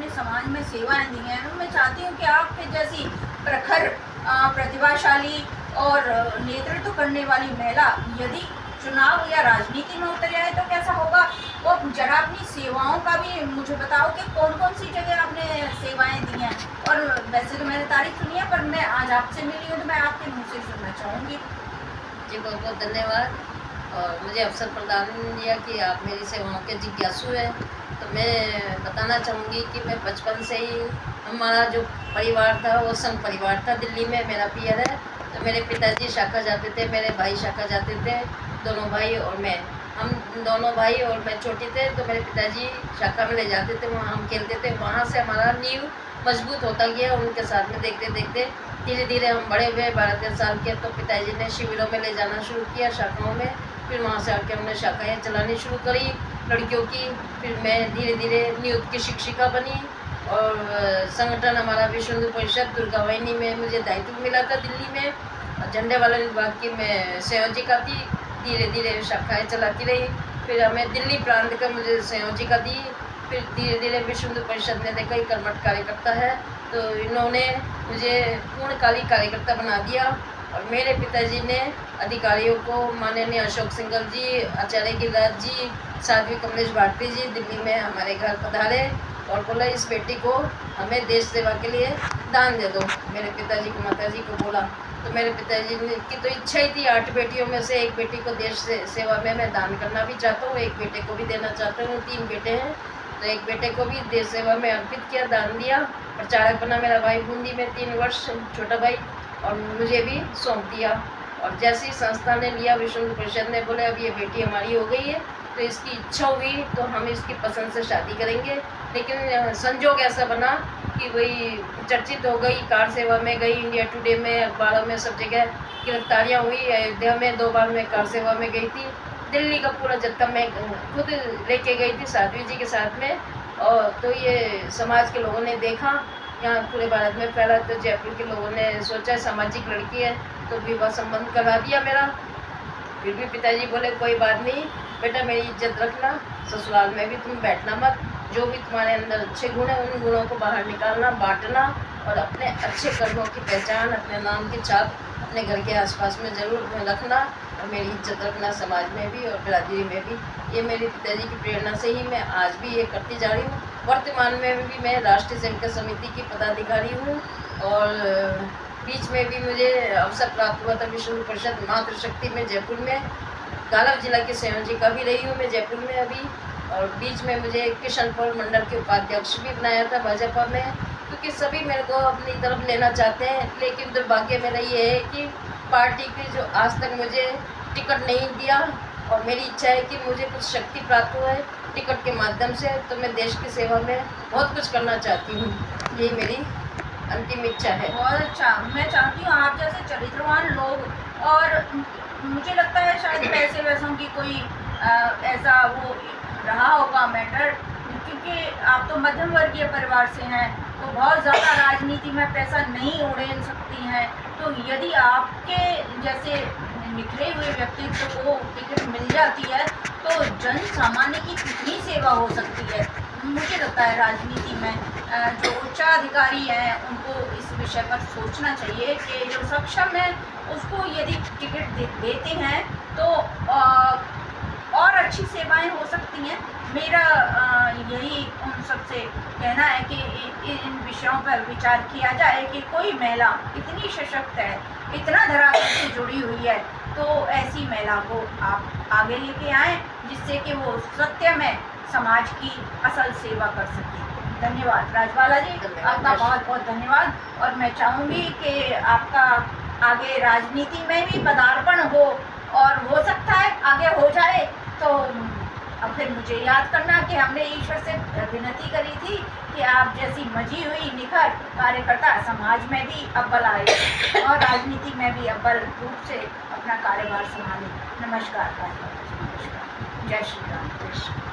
अपने समाज में सेवाएं दी हैं, तो मैं चाहती हूँ कि आपके जैसी प्रखर प्रतिभाशाली और नेतृत्व करने वाली महिला यदि चुनाव या राजनीति में उतर आए तो कैसा होगा। वो जरा अपनी सेवाओं का भी मुझे बताओ कि कौन कौन सी जगह आपने सेवाएं दी हैं। और वैसे तो मैंने तारीफ सुनी है, पर मैं आज आपसे मिली हूँ तो मैं आपके मुँह से सुनना चाहूँगी। जी बहुत बहुत धन्यवाद। और मुझे अवसर प्रदान किया कि आप मेरी सेवाओं के जिज्ञासु हैं। तो मैं बताना चाहूँगी कि मैं बचपन से ही, हमारा जो परिवार था वो संघ परिवार था। दिल्ली में मेरा पियर है। तो मेरे पिताजी शाखा जाते थे, मेरे भाई शाखा जाते थे, दोनों भाई और मैं। हम दोनों भाई और मैं छोटे थे तो मेरे पिताजी शाखा में ले जाते थे, वहाँ हम खेलते थे। वहाँ से हमारा नींव मजबूत होता गया। उनके साथ में देखते देखते धीरे धीरे हम बड़े हुए 12-13 साल के, तो पिताजी ने शिविरों में ले जाना शुरू किया, शाखाओं में। फिर वहाँ से आके हमने शाखाएँ चलानी शुरू करी लड़कियों की। फिर मैं धीरे धीरे नियुक्त की शिक्षिका बनी और संगठन हमारा विश्व हिंदू परिषद दुर्गा वाहिनी में मुझे दायित्व मिला था दिल्ली में। और झंडे वाला विभाग की मैं संयोजिका थी। धीरे धीरे शाखाएँ चलाती रही। फिर हमें दिल्ली प्रांत का मुझे संयोजिका दी। फिर धीरे धीरे विश्व हिंदू परिषद ने देखा ये कर्मठ कार्यकर्ता है, तो इन्होंने मुझे पूर्णकालिक कार्यकर्ता बना दिया। और मेरे पिताजी ने अधिकारियों को, माननीय अशोक सिंघल जी, आचार्य गिरिराज जी, साध्वी कमलेश भारती जी दिल्ली में हमारे घर पधारे और बोला इस बेटी को हमें देश सेवा के लिए दान दे दो। मेरे पिताजी को, माता जी को बोला। तो मेरे पिताजी की तो इच्छा ही थी, 8 बेटियों में से एक बेटी को देश सेवा में मैं दान करना भी चाहता हूँ, एक बेटे को भी देना चाहता हूँ। 3 बेटे हैं, तो एक बेटे को भी देश सेवा में अर्पित किया, दान दिया। प्रचारक बना मेरा भाई बूंदी में 3 वर्ष, छोटा भाई, और मुझे भी सौंप दिया। और जैसे ही संस्था ने लिया, विश्व हिंदू परिषद ने बोले अब ये बेटी हमारी हो गई है, तो इसकी इच्छा हुई तो हम इसकी पसंद से शादी करेंगे। लेकिन संजोग ऐसा बना कि वही चर्चित हो गई, कार सेवा में गई, इंडिया टुडे में, अखबारों में, सब जगह गिरफ्तारियाँ हुई। अयोध्या में 2 बार मैं कार सेवा में गई थी। दिल्ली का पूरा जत्था मैं खुद लेके गई थी साध्वी जी के साथ में। और तो ये समाज के लोगों ने देखा, यहाँ पूरे भारत में फैला, तो जयपुर के लोगों ने सोचा सामाजिक लड़की है तो विवाह संबंध करा दिया मेरा। फिर भी पिताजी बोले कोई बात नहीं बेटा, मेरी इज्जत रखना, ससुराल में भी तुम बैठना मत, जो भी तुम्हारे अंदर अच्छे गुण हैं उन गुणों को बाहर निकालना, बांटना, और अपने अच्छे कर्मों की पहचान, अपने नाम की छाप अपने घर के आसपास में ज़रूर रखना, और मेरी इज्जत रखना समाज में भी और बिरादरी में भी। ये मेरे पिताजी की प्रेरणा से ही मैं आज भी ये करती जा रही हूँ। वर्तमान में भी मैं राष्ट्रीय सेविका समिति की पदाधिकारी हूँ। और बीच में भी मुझे अवसर प्राप्त हुआ था विश्व हिंदू परिषद मातृशक्ति में जयपुर में, गालव जिला की संयोजिका भी रही हूँ मैं जयपुर में अभी। और बीच में मुझे किशनपुर मंडल के उपाध्यक्ष भी बनाया था भाजपा में, क्योंकि सभी मेरे को अपनी तरफ लेना चाहते हैं। लेकिन दुर्भाग्य मेरा ये है कि पार्टी की जो आज तक मुझे टिकट नहीं दिया, और मेरी इच्छा है कि मुझे कुछ शक्ति प्राप्त हुआ है टिकट के माध्यम से, तो मैं देश की सेवा में बहुत कुछ करना चाहती हूँ। यही मेरी अंतिम इच्छा है। बहुत अच्छा। मैं चाहती हूँ आप जैसे चरित्रवान लोग, और मुझे लगता है शायद पैसे वैसों की कोई ऐसा वो रहा होगा मैटर, क्योंकि आप तो मध्यम वर्गीय परिवार से हैं, तो बहुत ज़्यादा राजनीति में पैसा नहीं उड़ेल सकती हैं। तो यदि आपके जैसे निखरे हुए व्यक्तित्व को टिकट मिल जाती है तो जन सामान्य की कितनी सेवा हो सकती है। मुझे लगता है राजनीति में जो उच्चाधिकारी हैं उनको इस विषय पर सोचना चाहिए कि जो सक्षम है उसको यदि टिकट देते हैं तो और अच्छी सेवाएं हो सकती हैं। मेरा यही उन सबसे कहना है कि इन विषयों पर विचार किया जाए कि कोई महिला इतनी सशक्त है, इतना धरातल से जुड़ी हुई है, तो ऐसी महिला को आप आगे लेके आएँ जिससे कि वो सत्य में समाज की असल सेवा कर सके। धन्यवाद राजबाला जी, आपका बहुत बहुत धन्यवाद। और मैं चाहूँगी कि आपका आगे राजनीति में भी पदार्पण हो, और हो सकता है आगे हो जाए तो अब फिर मुझे याद करना कि हमने ईश्वर से विनती करी थी कि आप जैसी मजी हुई निखर कार्यकर्ता समाज में भी अव्वल आए और राजनीति में भी अव्वल रूप से अपना कार्यभार संभालें। नमस्कार। जय श्री राम।